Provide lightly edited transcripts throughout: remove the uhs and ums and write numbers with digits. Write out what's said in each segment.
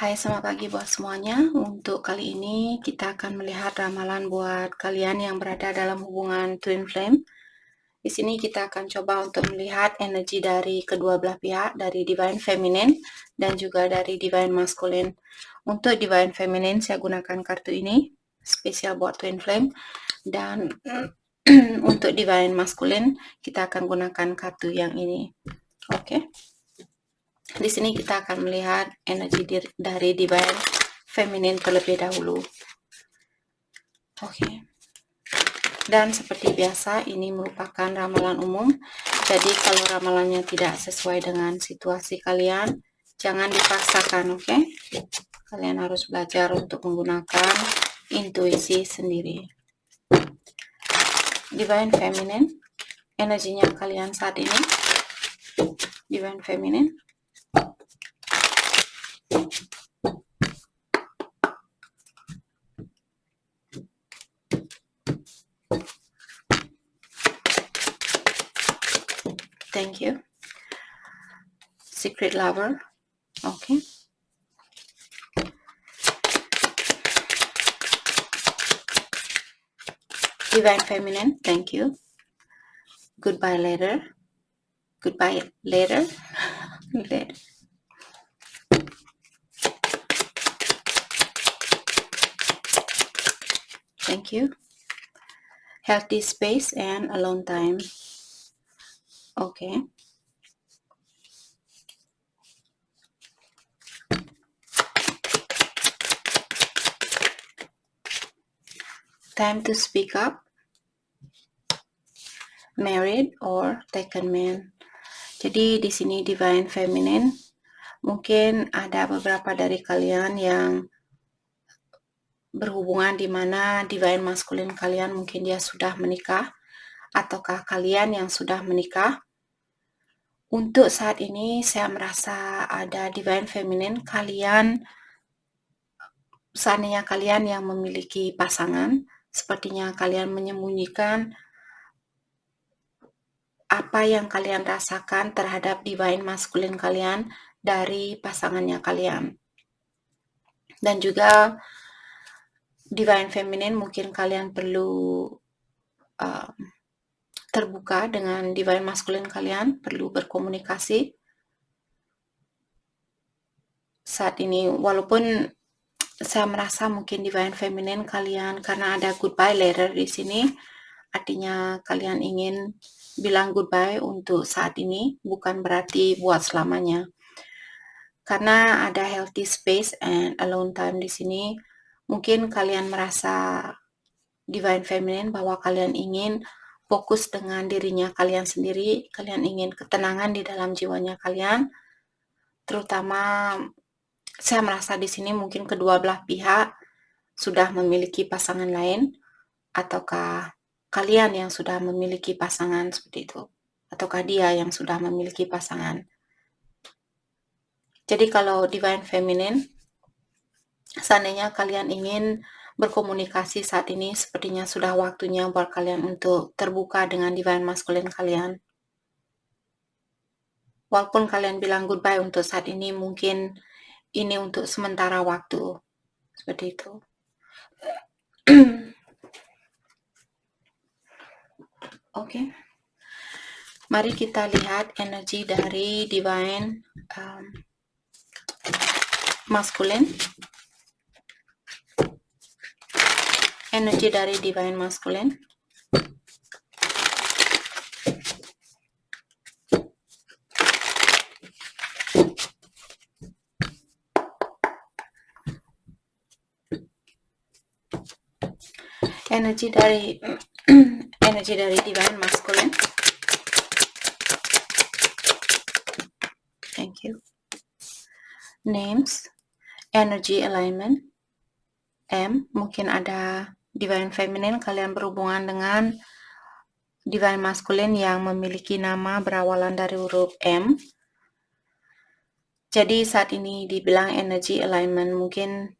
Hai, selamat pagi buat semuanya. Untuk kali ini kita akan melihat ramalan buat kalian yang berada dalam hubungan twin flame. Di sini kita akan coba untuk melihat energi dari kedua belah pihak, dari divine feminine dan juga dari divine masculine. Untuk divine feminine saya gunakan kartu ini spesial buat twin flame, dan untuk divine masculine kita akan gunakan kartu yang ini. Oke. Di sini kita akan melihat energi dari divine feminine terlebih dahulu. Oke. Dan seperti biasa, ini merupakan ramalan umum. Jadi kalau ramalannya tidak sesuai dengan situasi kalian, jangan dipaksakan, oke? Kalian harus belajar untuk menggunakan intuisi sendiri. Divine feminine, energinya kalian saat ini. Divine feminine. Thank you. Secret lover. Okay. Divine feminine. Thank you. Goodbye later. Goodbye later. Later. Thank you. Healthy space and alone time. Okay. Time to speak up. Married or taken man. Jadi di sini divine feminine, mungkin ada beberapa dari kalian yang berhubungan di mana divine masculine kalian mungkin dia sudah menikah, ataukah kalian yang sudah menikah. Untuk saat ini saya merasa ada divine feminine kalian, seandainya kalian yang memiliki pasangan, sepertinya kalian menyembunyikan apa yang kalian rasakan terhadap divine masculine kalian dari pasangannya kalian. Dan juga divine feminine mungkin kalian perlu terbuka dengan divine masculine kalian, perlu berkomunikasi saat ini. Walaupun saya merasa mungkin divine feminine kalian, karena ada goodbye letter di sini, artinya kalian ingin bilang goodbye untuk saat ini, bukan berarti buat selamanya. Karena ada healthy space and alone time di sini, mungkin kalian merasa divine feminine bahwa kalian ingin fokus dengan dirinya kalian sendiri, kalian ingin ketenangan di dalam jiwanya kalian. Terutama saya merasa di sini mungkin kedua belah pihak sudah memiliki pasangan lain, ataukah kalian yang sudah memiliki pasangan seperti itu, ataukah dia yang sudah memiliki pasangan. Jadi kalau divine feminine, seandainya kalian ingin berkomunikasi saat ini, sepertinya sudah waktunya buat kalian untuk terbuka dengan divine masculine kalian. Walaupun kalian bilang goodbye untuk saat ini, mungkin ini untuk sementara waktu. Seperti itu. Oke. Mari kita lihat energi dari divine masculine. Energi dari divine masculine. Energi dari divine masculine. Thank you. Names, energy alignment. M, mungkin ada divine feminine kalian berhubungan dengan divine masculine yang memiliki nama berawalan dari huruf M. Jadi saat ini dibilang energy alignment, mungkin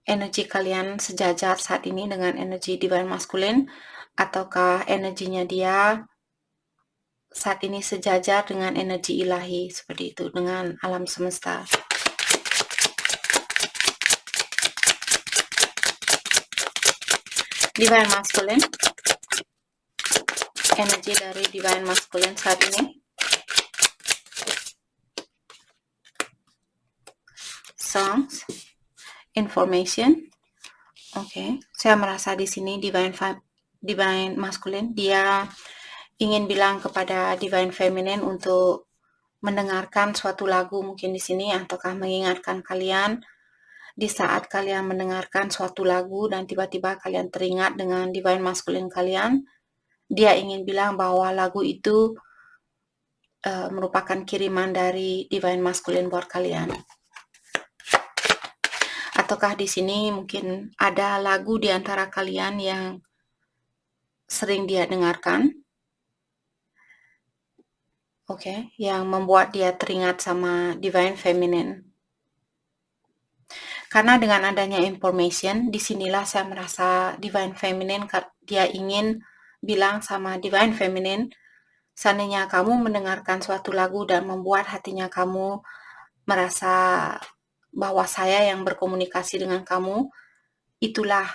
energi kalian sejajar saat ini dengan energi divine masculine, ataukah energinya dia saat ini sejajar dengan energi ilahi, seperti itu, dengan alam semesta. Divine Masculine, energi dari Divine Masculine saat ini. Songs, information. Oke, saya merasa di sini Divine Masculine, dia ingin bilang kepada Divine Feminine untuk mendengarkan suatu lagu mungkin di sini, ataukah mengingatkan kalian di saat kalian mendengarkan suatu lagu dan tiba-tiba kalian teringat dengan Divine Masculine kalian. Dia ingin bilang bahwa lagu itu merupakan kiriman dari Divine Masculine buat kalian. Ataukah di sini mungkin ada lagu di antara kalian yang sering dia dengarkan, yang membuat dia teringat sama Divine Feminine. Karena dengan adanya information, disinilah saya merasa Divine Feminine, dia ingin bilang sama Divine Feminine, seandainya kamu mendengarkan suatu lagu dan membuat hatinya kamu merasa bahwa saya yang berkomunikasi dengan kamu, itulah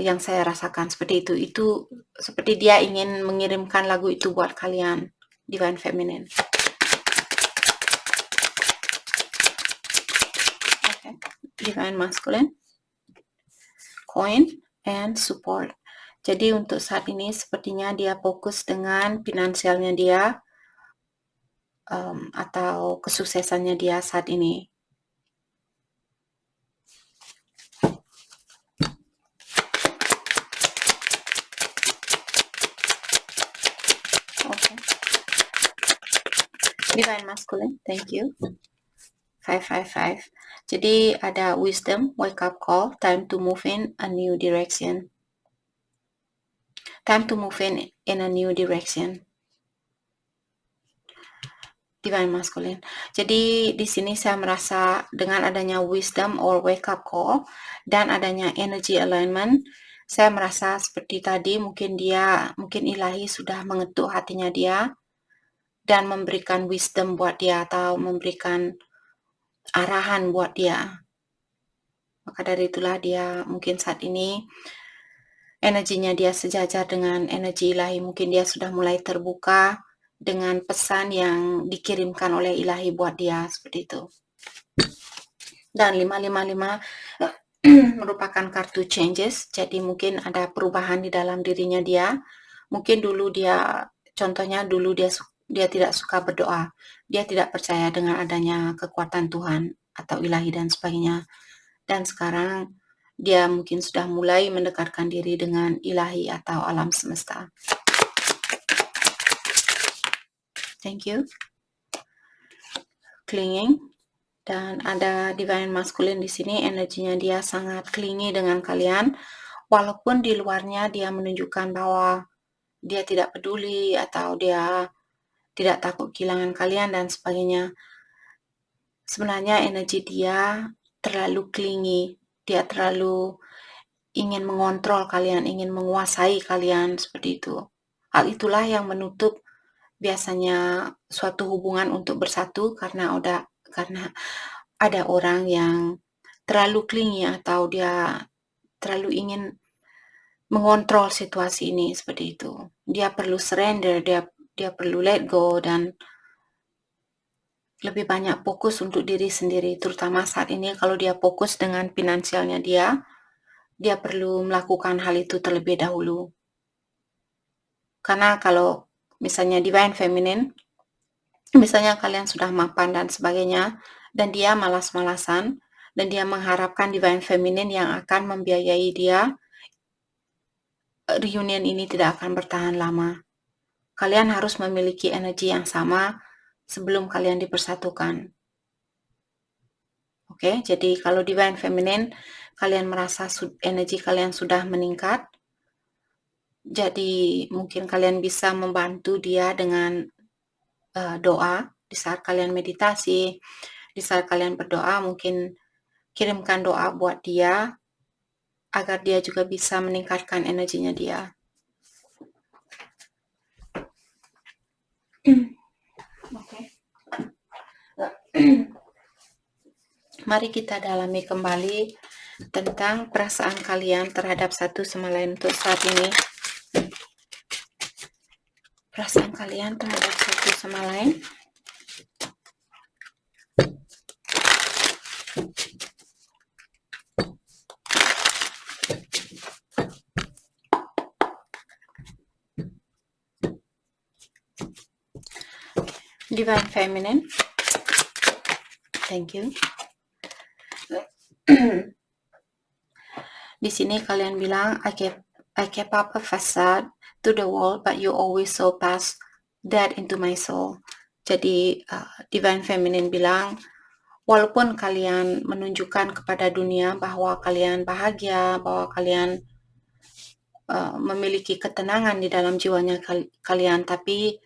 yang saya rasakan seperti itu. Itu seperti dia ingin mengirimkan lagu itu buat kalian, Divine Feminine. Okay. Divine Masculine, Coin, and Support. Jadi untuk saat ini sepertinya dia fokus dengan finansialnya dia atau kesuksesannya dia saat ini. Okay. Divine Masculine, thank you. 555. Jadi ada wisdom, wake up call, time to move in a new direction. Time to move in a new direction. Divine Masculine. Jadi di sini saya merasa dengan adanya wisdom or wake up call dan adanya energy alignment, saya merasa seperti tadi mungkin ilahi sudah mengetuk hatinya dia dan memberikan wisdom buat dia atau memberikan arahan buat dia. Maka dari itulah dia mungkin saat ini energinya dia sejajar dengan energi ilahi. Mungkin dia sudah mulai terbuka dengan pesan yang dikirimkan oleh ilahi buat dia, seperti itu. Dan 555 merupakan kartu changes, jadi mungkin ada perubahan di dalam dirinya dia. Mungkin dulu dia tidak suka berdoa, dia tidak percaya dengan adanya kekuatan Tuhan atau ilahi dan sebagainya. Dan sekarang dia mungkin sudah mulai mendekatkan diri dengan ilahi atau alam semesta. Thank you. Clinging, dan ada Divine Masculine di sini, energinya dia sangat clingy dengan kalian, walaupun di luarnya dia menunjukkan bahwa dia tidak peduli atau dia tidak takut kehilangan kalian dan sebagainya. Sebenarnya energi dia terlalu clingy, dia terlalu ingin mengontrol kalian, ingin menguasai kalian, seperti itu. Hal itulah yang menutup biasanya suatu hubungan untuk bersatu karena ada orang yang terlalu clingy atau dia terlalu ingin mengontrol situasi ini, seperti itu. Dia perlu surrender, dia perlu let go dan lebih banyak fokus untuk diri sendiri, terutama saat ini kalau dia fokus dengan finansialnya dia perlu melakukan hal itu terlebih dahulu. Karena kalau misalnya Divine Feminine, misalnya kalian sudah mapan dan sebagainya, dan dia malas-malasan, dan dia mengharapkan Divine Feminine yang akan membiayai dia, reunion ini tidak akan bertahan lama. Kalian harus memiliki energi yang sama sebelum kalian dipersatukan. Oke, jadi kalau Divine Feminine, kalian merasa energi kalian sudah meningkat, jadi mungkin kalian bisa membantu dia dengan doa. Di saat kalian meditasi, di saat kalian berdoa, mungkin kirimkan doa buat dia agar dia juga bisa meningkatkan energinya dia. Oke. Mari kita dalami kembali tentang perasaan kalian terhadap satu sama lain untuk saat ini. Perasaan kalian terhadap satu sama lain. Divine Feminine. Thank you. Di sini kalian bilang, I kept up a facade to the world, but you always saw past that into my soul. Jadi Divine Feminine bilang, walaupun kalian menunjukkan kepada dunia bahwa kalian bahagia, bahwa kalian memiliki ketenangan di dalam jiwanya kalian, tapi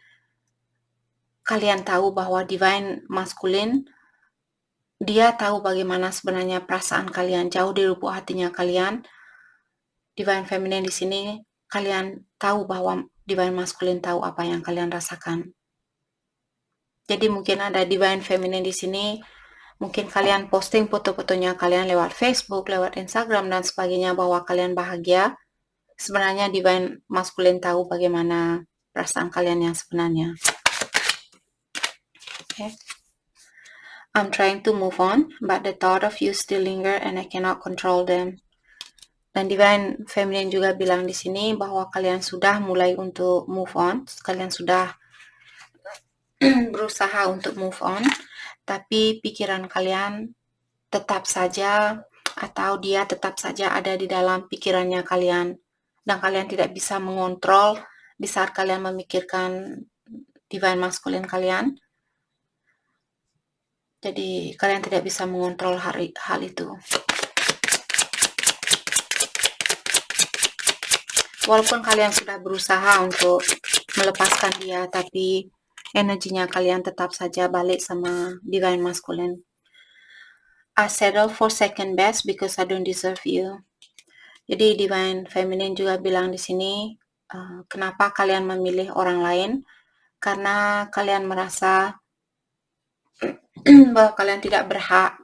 kalian tahu bahwa Divine Masculine, dia tahu bagaimana sebenarnya perasaan kalian jauh di lubuk hatinya kalian. Divine Feminine di sini, kalian tahu bahwa Divine Masculine tahu apa yang kalian rasakan. Jadi mungkin ada Divine Feminine di sini, mungkin kalian posting foto-fotonya kalian lewat Facebook, lewat Instagram dan sebagainya bahwa kalian bahagia. Sebenarnya Divine Masculine tahu bagaimana perasaan kalian yang sebenarnya. Okay. I'm trying to move on, but the thought of you still linger and I cannot control them. Dan Divine Feminine juga bilang di sini bahwa kalian sudah mulai untuk move on, kalian sudah berusaha untuk move on, tapi pikiran kalian tetap saja atau dia tetap saja ada di dalam pikirannya kalian, dan kalian tidak bisa mengontrol di saat kalian memikirkan Divine Masculine kalian. Jadi kalian tidak bisa mengontrol hal itu. Walaupun kalian sudah berusaha untuk melepaskan dia, tapi energinya kalian tetap saja balik sama Divine Masculine. I settle for second best because I don't deserve you. Jadi Divine Feminine juga bilang di sini, kenapa kalian memilih orang lain? Karena kalian merasa bahwa kalian tidak berhak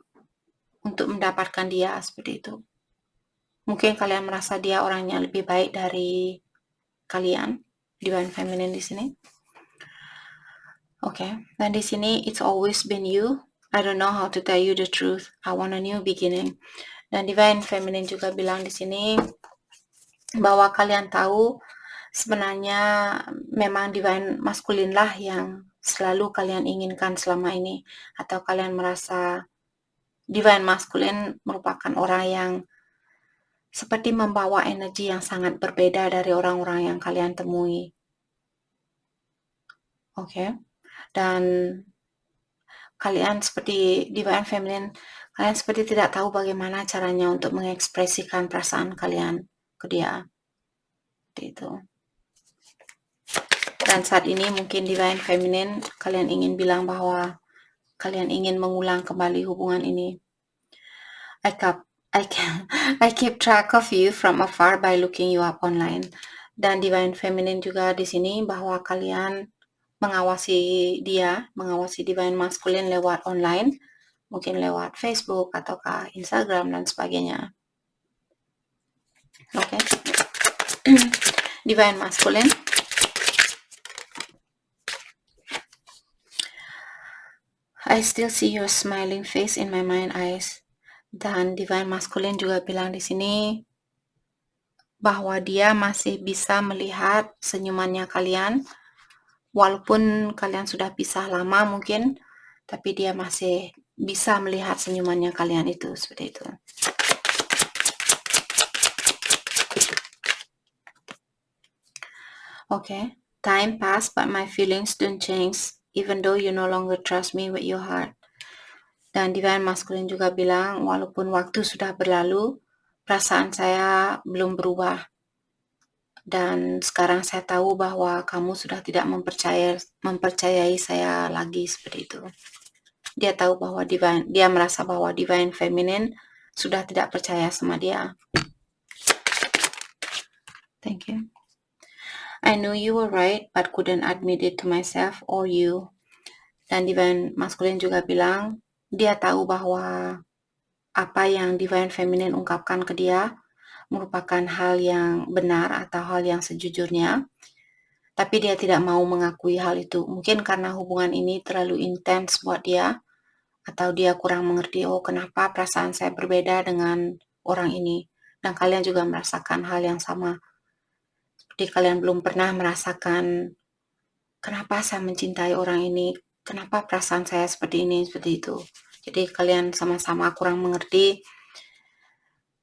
untuk mendapatkan dia, seperti itu. Mungkin kalian merasa dia orangnya lebih baik dari kalian, Divine Feminine di sini. Oke, dan di sini it's always been you. I don't know how to tell you the truth. I want a new beginning. Dan Divine Feminine juga bilang di sini bahwa kalian tahu sebenarnya memang Divine Masculine lah yang selalu kalian inginkan selama ini, atau kalian merasa Divine Masculine merupakan orang yang seperti membawa energi yang sangat berbeda dari orang-orang yang kalian temui. Oke. Dan kalian seperti Divine Feminine, kalian seperti tidak tahu bagaimana caranya untuk mengekspresikan perasaan kalian ke dia. Itu. Dan saat ini mungkin Divine Feminine, kalian ingin bilang bahwa kalian ingin mengulang kembali hubungan ini. I keep track of you from afar by looking you up online. Dan Divine Feminine juga di sini bahwa kalian mengawasi dia, mengawasi Divine Masculine lewat online, mungkin lewat Facebook ataukah Instagram dan sebagainya. Oke. Divine Masculine. I still see your smiling face in my mind eyes. Dan Divine Masculine juga bilang di sini bahwa dia masih bisa melihat senyumannya kalian, walaupun kalian sudah pisah lama mungkin, tapi dia masih bisa melihat senyumannya kalian itu, seperti itu. Okay, time passed but my feelings don't change, even though you no longer trust me with your heart. Dan Divine Masculine juga bilang, walaupun waktu sudah berlalu, perasaan saya belum berubah. Dan sekarang saya tahu bahwa kamu sudah tidak mempercayai saya lagi, seperti itu. Dia tahu bahwa dia merasa bahwa Divine Feminine sudah tidak percaya sama dia. Thank you. I knew you were right, but couldn't admit it to myself or you. Dan Divine Masculine juga bilang, dia tahu bahwa apa yang Divine Feminine ungkapkan ke dia merupakan hal yang benar atau hal yang sejujurnya, tapi dia tidak mau mengakui hal itu. Mungkin karena hubungan ini terlalu intens buat dia, atau dia kurang mengerti, oh kenapa perasaan saya berbeda dengan orang ini. Dan kalian juga merasakan hal yang sama. Seperti kalian belum pernah merasakan, kenapa saya mencintai orang ini, kenapa perasaan saya seperti ini, seperti itu. Jadi kalian sama-sama kurang mengerti,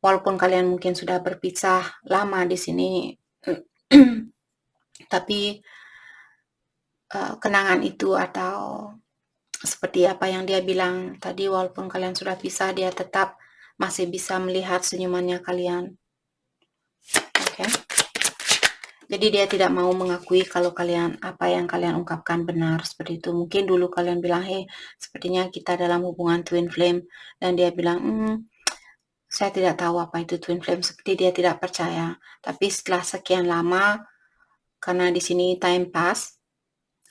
walaupun kalian mungkin sudah berpisah lama di sini, tapi kenangan itu atau seperti apa yang dia bilang tadi, walaupun kalian sudah pisah, dia tetap masih bisa melihat senyumannya kalian. Oke. Jadi dia tidak mau mengakui kalau apa yang kalian ungkapkan benar seperti itu. Mungkin dulu kalian bilang, hey, sepertinya kita dalam hubungan twin flame, dan dia bilang, saya tidak tahu apa itu twin flame, seperti dia tidak percaya. Tapi setelah sekian lama, karena di sini time pass,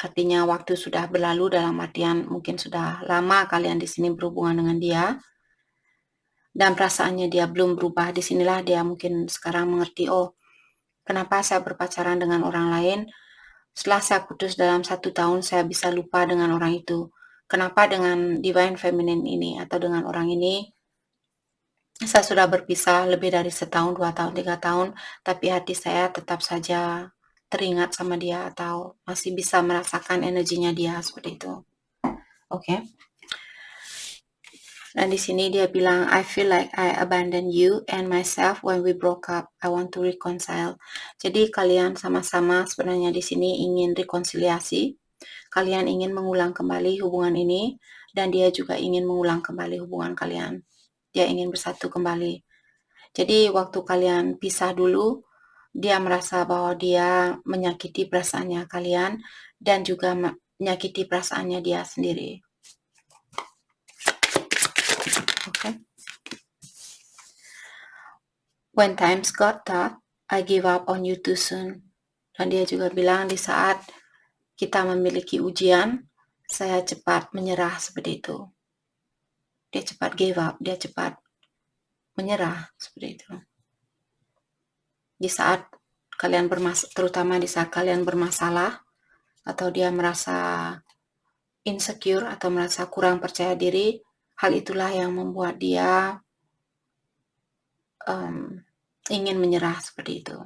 artinya waktu sudah berlalu, dalam artian mungkin sudah lama kalian di sini berhubungan dengan dia, dan perasaannya dia belum berubah. Disinilah dia mungkin sekarang mengerti, oh, kenapa saya berpacaran dengan orang lain, setelah saya putus dalam 1 tahun, saya bisa lupa dengan orang itu. Kenapa dengan Divine Feminine ini, atau dengan orang ini, saya sudah berpisah lebih dari 1 tahun, 2 tahun, 3 tahun, tapi hati saya tetap saja teringat sama dia, atau masih bisa merasakan energinya dia, seperti itu. Oke. Dan di sini dia bilang, I feel like I abandoned you and myself when we broke up. I want to reconcile. Jadi kalian sama-sama sebenarnya di sini ingin rekonsiliasi. Kalian ingin mengulang kembali hubungan ini, dan dia juga ingin mengulang kembali hubungan kalian. Dia ingin bersatu kembali. Jadi waktu kalian pisah dulu, dia merasa bahwa dia menyakiti perasaannya kalian, dan juga menyakiti perasaannya dia sendiri. Okay. When times got tough, I give up on you too soon. Dan dia juga bilang, di saat kita memiliki ujian, saya cepat menyerah, seperti itu. Dia cepat give up, dia cepat menyerah, seperti itu. Di saat kalian terutama di saat kalian bermasalah, atau dia merasa insecure atau merasa kurang percaya diri, hal itulah yang membuat dia ingin menyerah, seperti itu.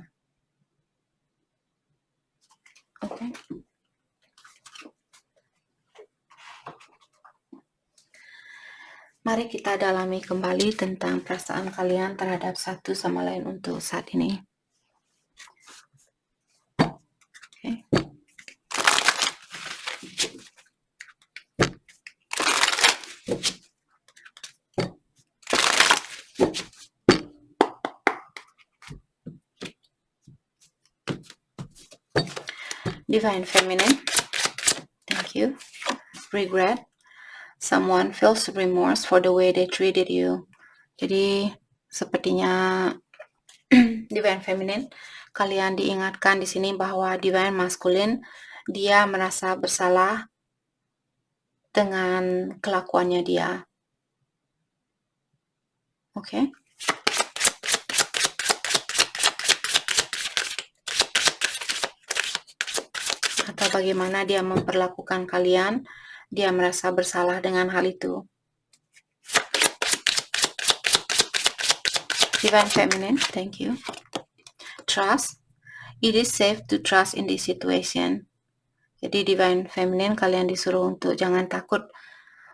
Oke. Mari kita dalami kembali tentang perasaan kalian terhadap satu sama lain untuk saat ini. Okay. Divine Feminine, thank you. Regret. Someone feels remorse for the way they treated you. Jadi sepertinya Divine Feminine, kalian diingatkan di sini bahwa Divine Masculine, dia merasa bersalah dengan kelakuannya dia. Oke. Atau bagaimana dia memperlakukan kalian, dia merasa bersalah dengan hal itu. Divine Feminine, thank you. Trust. It is safe to trust in this situation. Jadi Divine Feminine, kalian disuruh untuk jangan takut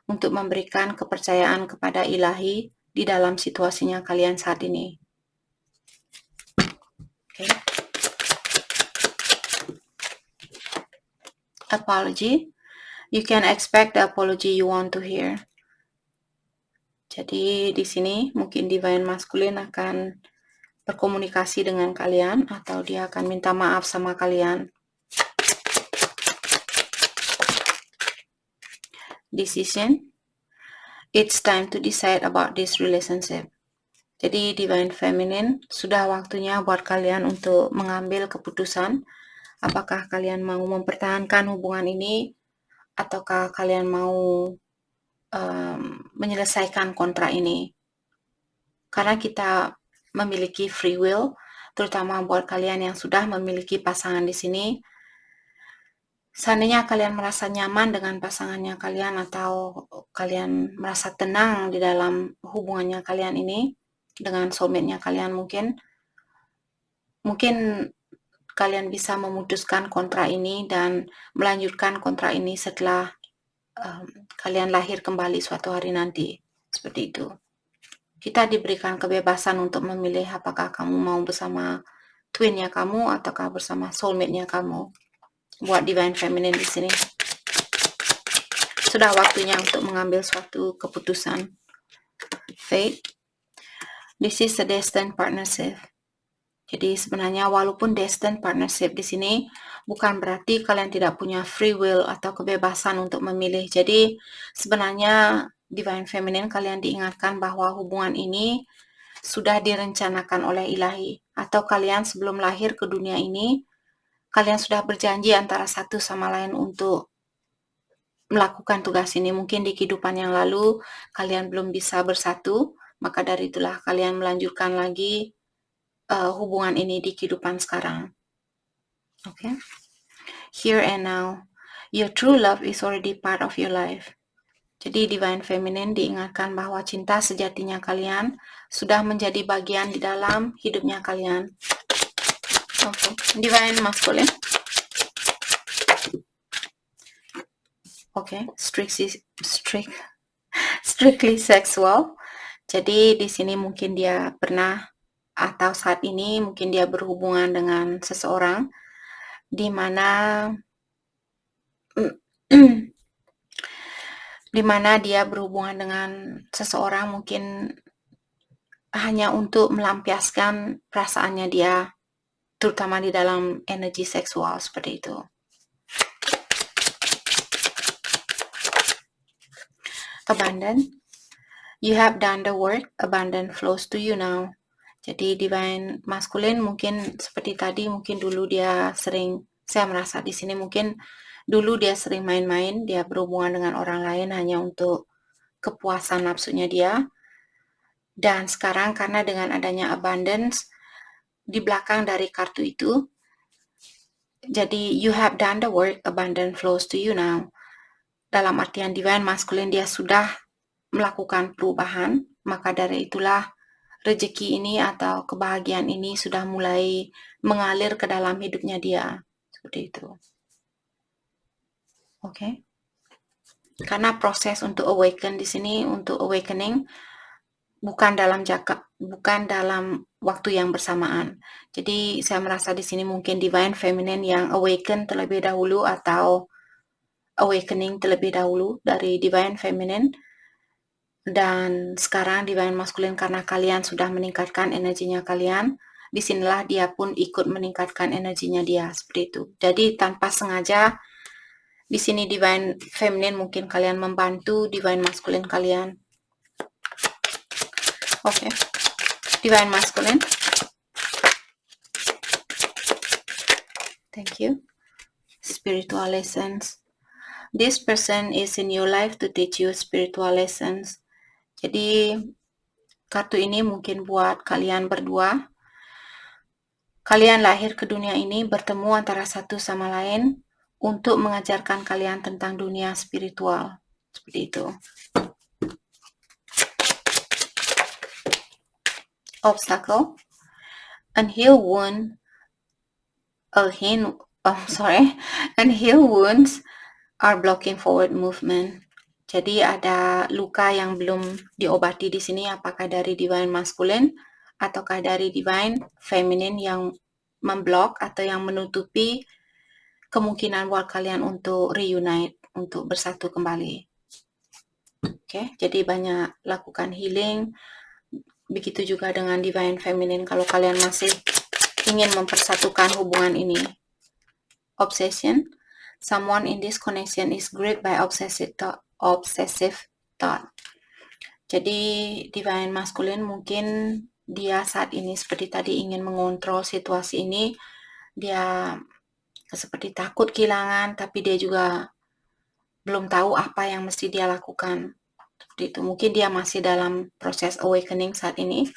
untuk memberikan kepercayaan kepada ilahi di dalam situasinya kalian saat ini. Okay. Apology. You can expect the apology you want to hear. Jadi di sini mungkin Divine Masculine akan berkomunikasi dengan kalian, atau dia akan minta maaf sama kalian. Decision. It's time to decide about this relationship. Jadi Divine Feminine, sudah waktunya buat kalian untuk mengambil keputusan. Apakah kalian mau mempertahankan hubungan ini, ataukah kalian mau menyelesaikan kontrak ini. karena kita memiliki free will, terutama buat kalian yang sudah memiliki pasangan di sini. Seandainya kalian merasa nyaman dengan pasangannya kalian atau kalian merasa tenang di dalam hubungannya kalian ini dengan soulmate-nya kalian, mungkin kalian bisa memutuskan kontrak ini dan melanjutkan kontrak ini setelah kalian lahir kembali suatu hari nanti. Seperti itu. Kita diberikan kebebasan untuk memilih apakah kamu mau bersama twin-nya kamu ataukah bersama soulmate-nya kamu. Buat Divine Feminine di sini. Sudah waktunya untuk mengambil suatu keputusan. Fate. This is a destined partnership. Jadi sebenarnya walaupun destined partnership di sini bukan berarti kalian tidak punya free will atau kebebasan untuk memilih. Jadi sebenarnya Divine Feminine kalian diingatkan bahwa hubungan ini sudah direncanakan oleh ilahi. Atau kalian sebelum lahir ke dunia ini, kalian sudah berjanji antara satu sama lain untuk melakukan tugas ini. Mungkin di kehidupan yang lalu kalian belum bisa bersatu, maka dari itulah kalian melanjutkan lagi hubungan ini di kehidupan sekarang. Okay? Here and now, your true love is already part of your life. Jadi Divine Feminine diingatkan bahwa cinta sejatinya kalian sudah menjadi bagian di dalam hidupnya kalian. Okay. Divine Masculine. Okay, strictly sexual. Jadi di sini mungkin dia pernah atau saat ini mungkin dia berhubungan dengan seseorang di mana dia berhubungan dengan seseorang mungkin hanya untuk melampiaskan perasaannya dia, terutama di dalam energi seksual seperti itu. Abundance. You have done the work, abundance flows to you now. Jadi Divine Masculine mungkin seperti tadi, mungkin dulu dia sering, saya merasa di sini mungkin dulu dia sering main-main, dia berhubungan dengan orang lain hanya untuk kepuasan nafsunya dia. Dan sekarang karena dengan adanya abundance di belakang dari kartu itu, jadi you have done the work, abundance flows to you now. Dalam artian Divine Masculine dia sudah melakukan perubahan, maka dari itulah rezeki ini atau kebahagiaan ini sudah mulai mengalir ke dalam hidupnya dia. Seperti itu. Oke. Karena proses untuk awaken di sini, untuk awakening bukan dalam waktu yang bersamaan. Jadi saya merasa di sini mungkin Divine Feminine yang awaken terlebih dahulu atau awakening terlebih dahulu dari Divine Feminine. Dan sekarang Divine Masculine karena kalian sudah meningkatkan energinya kalian, disinilah dia pun ikut meningkatkan energinya dia, seperti itu. Jadi tanpa sengaja di sini Divine Feminine mungkin kalian membantu Divine Masculine kalian. Okay. Divine Masculine. Thank you. Spiritual lessons. This person is in your life to teach you spiritual lessons. Jadi kartu ini mungkin buat kalian berdua. Kalian lahir ke dunia ini bertemu antara satu sama lain untuk mengajarkan kalian tentang dunia spiritual. Seperti itu. Obstacle. Unhealed wounds are blocking forward movement. Jadi ada luka yang belum diobati di sini, apakah dari Divine Masculine ataukah dari Divine Feminine yang memblok atau yang menutupi kemungkinan buat kalian untuk reunite, untuk bersatu kembali. Oke, jadi banyak lakukan healing. Begitu juga dengan Divine Feminine kalau kalian masih ingin mempersatukan hubungan ini. Obsession. Someone in this connection is gripped by obsessive thought. Jadi Divine Masculine mungkin dia saat ini seperti tadi ingin mengontrol situasi ini. Dia seperti takut kehilangan, tapi dia juga belum tahu apa yang mesti dia lakukan. Seperti itu. Mungkin dia masih dalam proses awakening saat ini.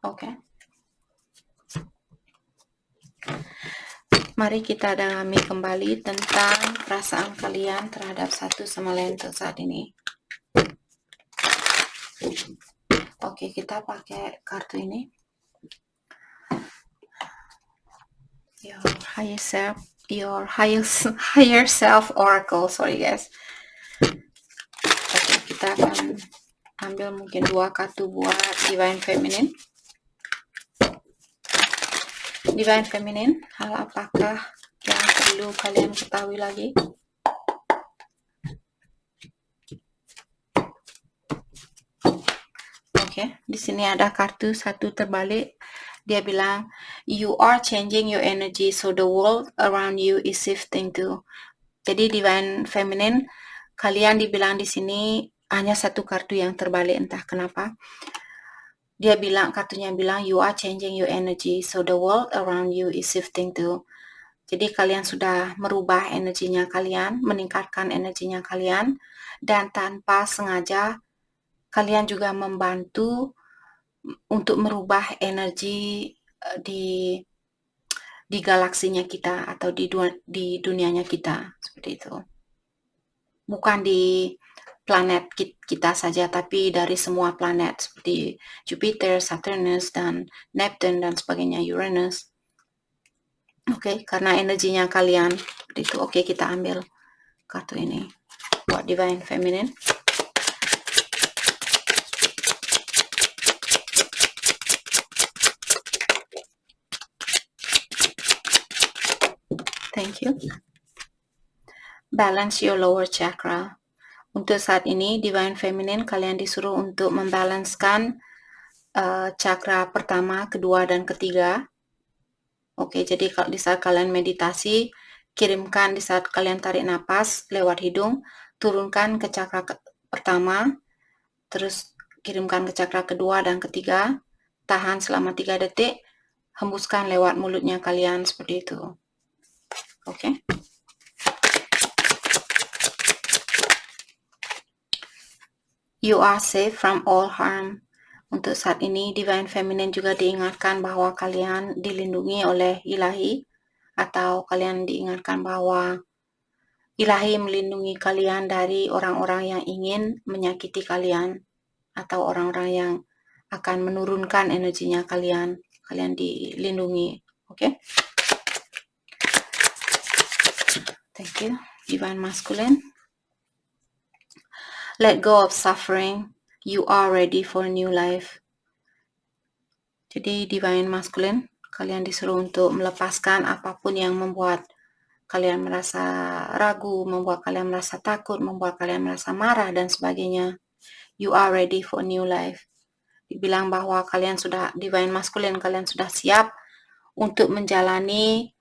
Oke. Mari kita dalami kembali tentang perasaan kalian terhadap satu sama lain untuk saat ini. Oke, kita pakai kartu ini. Your higher self oracle. Sorry guys. Oke, kita akan ambil mungkin 2 kartu buat Divine Feminine. Divine Feminine, hal apakah yang perlu kalian ketahui lagi? Oke, di sini ada kartu satu terbalik. Dia bilang, you are changing your energy, so the world around you is shifting too. Jadi Divine Feminine, kalian dibilang di sini hanya satu kartu yang terbalik, entah kenapa. Dia bilang, kartunya bilang, you are changing your energy, so the world around you is shifting too. Jadi kalian sudah merubah energinya kalian, meningkatkan energinya kalian, dan tanpa sengaja kalian juga membantu untuk merubah energi di galaksinya kita atau di dunianya kita, seperti itu. Bukan di planet kita saja, tapi dari semua planet seperti Jupiter, Saturnus, dan Neptune, dan sebagainya, Uranus. Oke, karena energinya kalian seperti itu. Oke, kita ambil kartu ini buat Divine Feminine. Thank you. Balance your lower chakra. Untuk saat ini, Divine Feminine, kalian disuruh untuk membalanskan chakra pertama, kedua, dan ketiga. Oke, jadi kalau di saat kalian meditasi, kirimkan di saat kalian tarik napas lewat hidung, turunkan ke chakra pertama, terus kirimkan ke chakra kedua dan ketiga, tahan selama 3 detik, hembuskan lewat mulutnya kalian, seperti itu. Oke. You are safe from all harm. Untuk saat ini, Divine Feminine juga diingatkan bahwa kalian dilindungi oleh Ilahi, atau kalian diingatkan bahwa Ilahi melindungi kalian dari orang-orang yang ingin menyakiti kalian, atau orang-orang yang akan menurunkan energinya kalian. Kalian dilindungi. Oke? Thank you. Divine Masculine. Let go of suffering. You are ready for a new life. Jadi Divine Masculine, kalian disuruh untuk melepaskan apapun yang membuat kalian merasa ragu, membuat kalian merasa takut, membuat kalian merasa marah, dan sebagainya. You are ready for a new life. Dibilang bahwa kalian sudah, Divine Masculine, kalian sudah siap untuk menjalani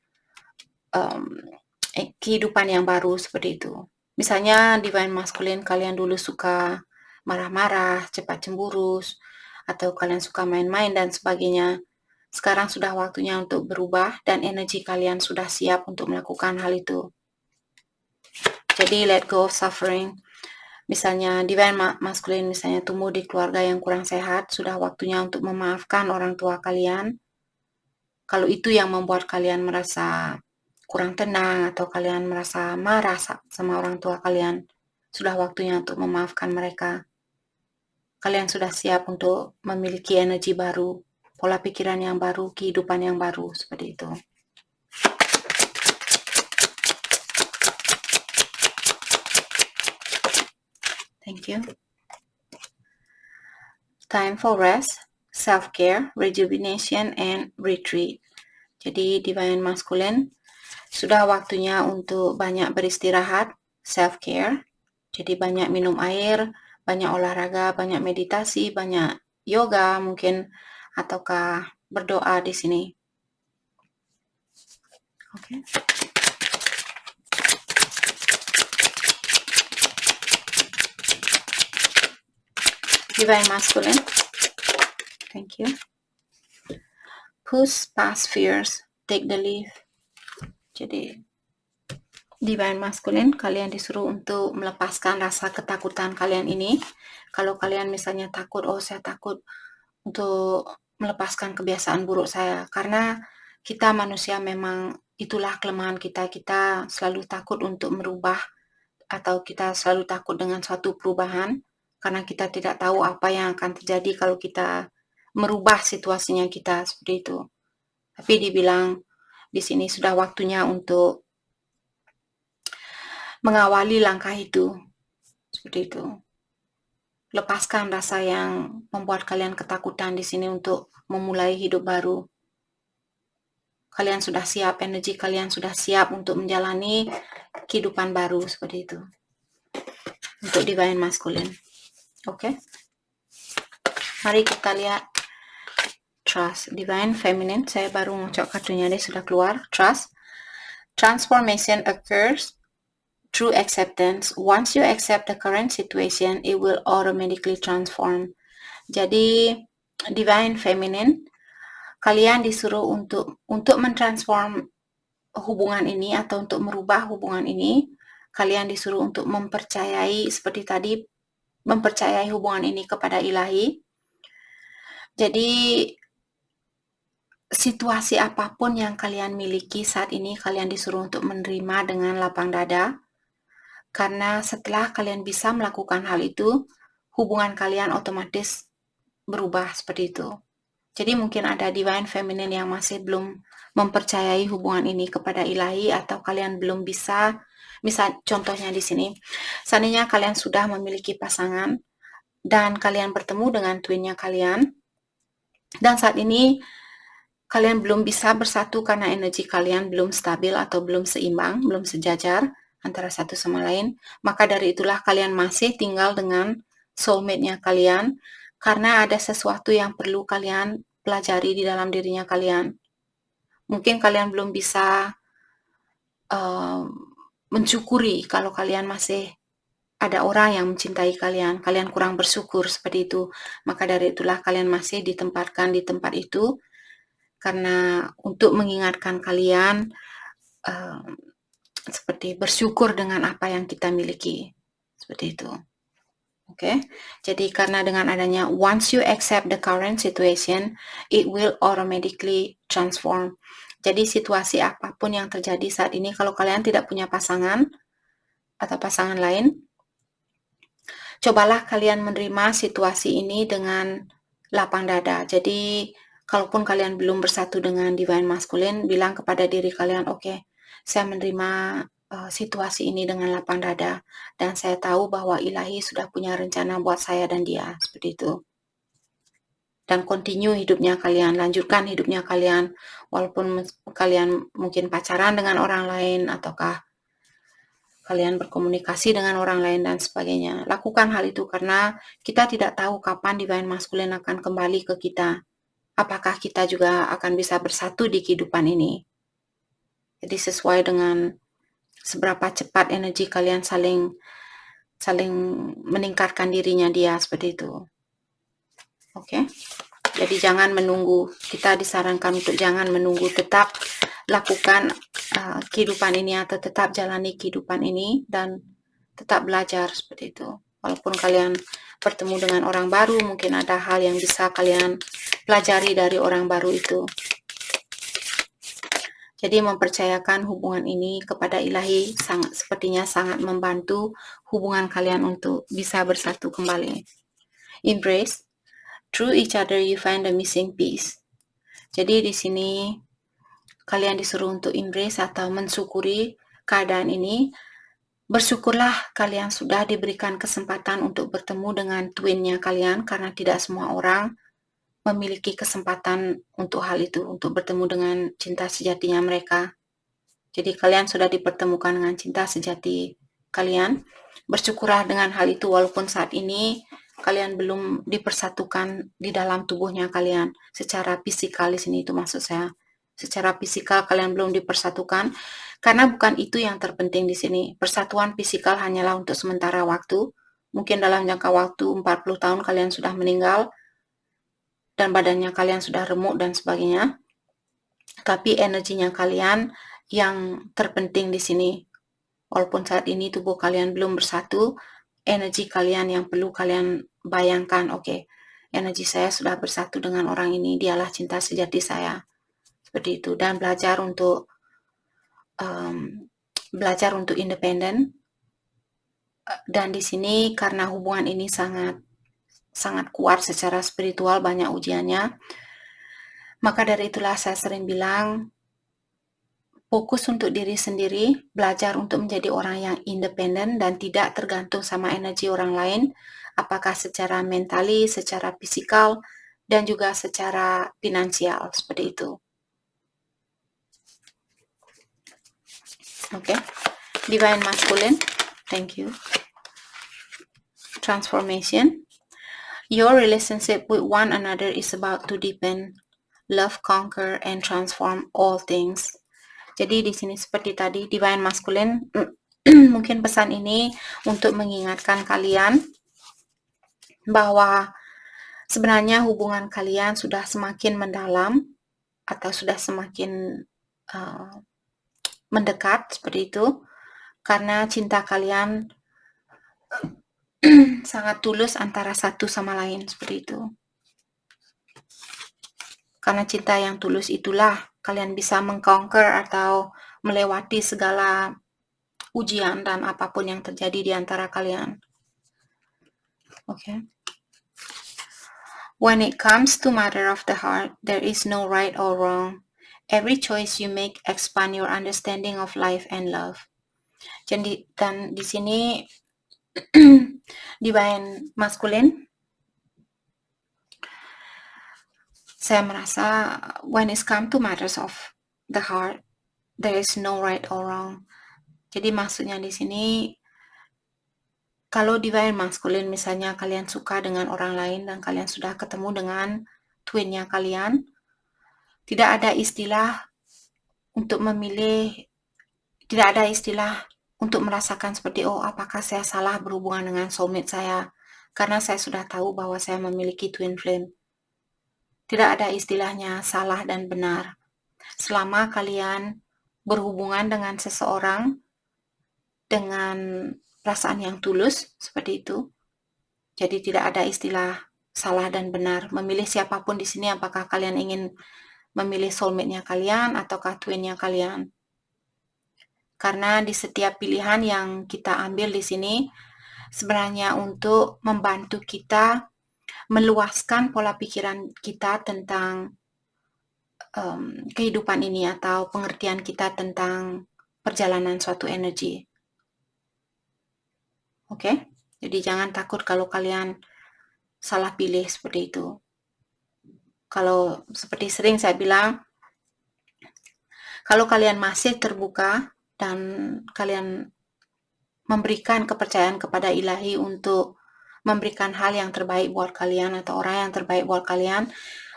kehidupan yang baru, seperti itu. Misalnya Divine Masculine, kalian dulu suka marah-marah, cepat cemburu, atau kalian suka main-main dan sebagainya. Sekarang sudah waktunya untuk berubah dan energi kalian sudah siap untuk melakukan hal itu. Jadi let go of suffering. Misalnya Divine Masculine misalnya tumbuh di keluarga yang kurang sehat, sudah waktunya untuk memaafkan orang tua kalian. Kalau itu yang membuat kalian merasa kurang tenang atau kalian merasa marah sama orang tua kalian, sudah waktunya untuk memaafkan mereka. Kalian sudah siap untuk memiliki energi baru, pola pikiran yang baru, kehidupan yang baru, seperti itu. Thank you. Time for rest, self-care, rejuvenation, and retreat. Jadi Divine Masculine, sudah waktunya untuk banyak beristirahat, self-care. Jadi banyak minum air, banyak olahraga, banyak meditasi, banyak yoga mungkin, ataukah berdoa di sini. Oke. Divine Masculine. Thank you. Push past fears, take the leap. Jadi Divine Masculine, kalian disuruh untuk melepaskan rasa ketakutan kalian ini. Kalau kalian misalnya takut, oh saya takut untuk melepaskan kebiasaan buruk saya. Karena kita manusia memang itulah kelemahan kita. Kita selalu takut untuk merubah atau kita selalu takut dengan suatu perubahan karena kita tidak tahu apa yang akan terjadi kalau kita merubah situasinya kita seperti itu. Tapi dibilang di sini sudah waktunya untuk mengawali langkah itu. Seperti itu. Lepaskan rasa yang membuat kalian ketakutan di sini untuk memulai hidup baru. Kalian sudah siap, energi kalian sudah siap untuk menjalani kehidupan baru seperti itu. Untuk Divine Masculine. Oke. Mari kita lihat Trust. Divine Feminine. Saya baru ngocok kartunya deh, sudah keluar. Trust. Transformation occurs through acceptance. Once you accept the current situation, it will automatically transform. Jadi, Divine Feminine, kalian disuruh untuk mentransform hubungan ini atau untuk merubah hubungan ini. Kalian disuruh untuk mempercayai seperti tadi, mempercayai hubungan ini kepada ilahi. Jadi, situasi apapun yang kalian miliki saat ini, kalian disuruh untuk menerima dengan lapang dada. Karena setelah kalian bisa melakukan hal itu, hubungan kalian otomatis berubah seperti itu. Jadi mungkin ada Divine Feminine yang masih belum mempercayai hubungan ini kepada ilahi atau kalian belum bisa, misal contohnya di sini, seandainya kalian sudah memiliki pasangan dan kalian bertemu dengan twinnya kalian, dan saat ini kalian belum bisa bersatu karena energi kalian belum stabil atau belum seimbang, belum sejajar antara satu sama lain, maka dari itulah kalian masih tinggal dengan soulmate-nya kalian karena ada sesuatu yang perlu kalian pelajari di dalam dirinya kalian. Mungkin kalian belum bisa mensyukuri kalau kalian masih ada orang yang mencintai kalian, kalian kurang bersyukur seperti itu. Maka dari itulah kalian masih ditempatkan di tempat itu karena untuk mengingatkan kalian seperti bersyukur dengan apa yang kita miliki. Seperti itu. Oke. Jadi karena dengan adanya once you accept the current situation, it will automatically transform. Jadi situasi apapun yang terjadi saat ini, kalau kalian tidak punya pasangan atau pasangan lain, cobalah kalian menerima situasi ini dengan lapang dada. Jadi kalaupun kalian belum bersatu dengan Divine Masculine, bilang kepada diri kalian, oke, saya menerima situasi ini dengan lapang dada dan saya tahu bahwa ilahi sudah punya rencana buat saya dan dia, seperti itu. Dan continue hidupnya kalian, lanjutkan hidupnya kalian walaupun kalian mungkin pacaran dengan orang lain ataukah kalian berkomunikasi dengan orang lain dan sebagainya. Lakukan hal itu karena kita tidak tahu kapan Divine Masculine akan kembali ke kita. Apakah kita juga akan bisa bersatu di kehidupan ini. Jadi sesuai dengan seberapa cepat energi kalian saling meningkatkan dirinya dia seperti itu. Oke. Jadi jangan menunggu. Kita disarankan untuk jangan menunggu, tetap lakukan kehidupan ini atau tetap jalani kehidupan ini dan tetap belajar seperti itu. Walaupun kalian bertemu dengan orang baru, mungkin ada hal yang bisa kalian pelajari dari orang baru itu. Jadi mempercayakan hubungan ini kepada ilahi sepertinya sangat membantu hubungan kalian untuk bisa bersatu kembali. Embrace. Through each other you find the missing piece. Jadi di sini kalian disuruh untuk embrace atau mensyukuri keadaan ini. Bersyukurlah kalian sudah diberikan kesempatan untuk bertemu dengan twinnya kalian karena tidak semua orang memiliki kesempatan untuk hal itu, untuk bertemu dengan cinta sejatinya mereka. Jadi kalian sudah dipertemukan dengan cinta sejati kalian. Bersyukurlah dengan hal itu walaupun saat ini kalian belum dipersatukan di dalam tubuhnya kalian. Secara fisikal di sini itu maksud saya. Secara fisikal kalian belum dipersatukan karena bukan itu yang terpenting di sini. Persatuan fisikal hanyalah untuk sementara waktu. Mungkin dalam jangka waktu 40 tahun kalian sudah meninggal dan badannya kalian sudah remuk dan sebagainya. Tapi energinya kalian yang terpenting di sini. Walaupun saat ini tubuh kalian belum bersatu, energi kalian yang perlu kalian bayangkan, oke, energi saya sudah bersatu dengan orang ini, dialah cinta sejati saya. Seperti itu. Dan belajar untuk independen. Dan di sini karena hubungan ini sangat kuat secara spiritual, banyak ujiannya. Maka dari itulah saya sering bilang, fokus untuk diri sendiri, belajar untuk menjadi orang yang independen dan tidak tergantung sama energi orang lain, apakah secara mentali, secara fisikal, dan juga secara finansial, seperti itu. Okay, Divine Masculine, thank you. Transformation. Your relationship with one another is about to deepen, love conquer, and transform all things. Jadi di sini seperti tadi Divine Masculine, mungkin pesan ini untuk mengingatkan kalian bahwa sebenarnya hubungan kalian sudah semakin mendalam atau sudah semakin mendekat seperti itu, karena cinta kalian sangat tulus antara satu sama lain seperti itu. Karena cinta yang tulus itulah kalian bisa mengconquer atau melewati segala ujian dan apapun yang terjadi di antara kalian. Okay. When it comes to matter of the heart, there is no right or wrong. Every choice you make expand your understanding of life and love. Jadi dan di sini Divine Masculine, saya merasa when it comes to matters of the heart, there is no right or wrong. Jadi maksudnya di sini, kalau Divine Masculine misalnya kalian suka dengan orang lain dan kalian sudah ketemu dengan twinnya kalian, tidak ada istilah untuk memilih, tidak ada istilah untuk merasakan seperti, oh apakah saya salah berhubungan dengan soulmate saya, karena saya sudah tahu bahwa saya memiliki twin flame. Tidak ada istilahnya salah dan benar. Selama kalian berhubungan dengan seseorang dengan perasaan yang tulus, seperti itu. Jadi tidak ada istilah salah dan benar. Memilih siapapun di sini, apakah kalian ingin memilih soulmate-nya kalian ataukah twin-nya kalian. Karena di setiap pilihan yang kita ambil di sini, sebenarnya untuk membantu kita meluaskan pola pikiran kita tentang kehidupan ini atau pengertian kita tentang perjalanan suatu energi. Oke? Jadi jangan takut kalau kalian salah pilih seperti itu. Kalau seperti sering saya bilang, kalau kalian masih terbuka dan kalian memberikan kepercayaan kepada Ilahi untuk memberikan hal yang terbaik buat kalian atau orang yang terbaik buat kalian,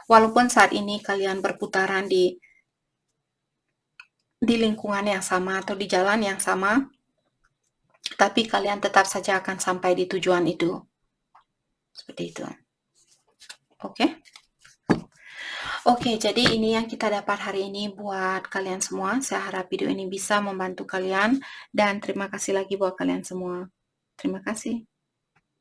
walaupun saat ini kalian berputaran di lingkungan yang sama atau di jalan yang sama, tapi kalian tetap saja akan sampai di tujuan itu. Seperti itu. Oke? Oke, jadi ini yang kita dapat hari ini buat kalian semua. Saya harap video ini bisa membantu kalian dan terima kasih lagi buat kalian semua. Terima kasih.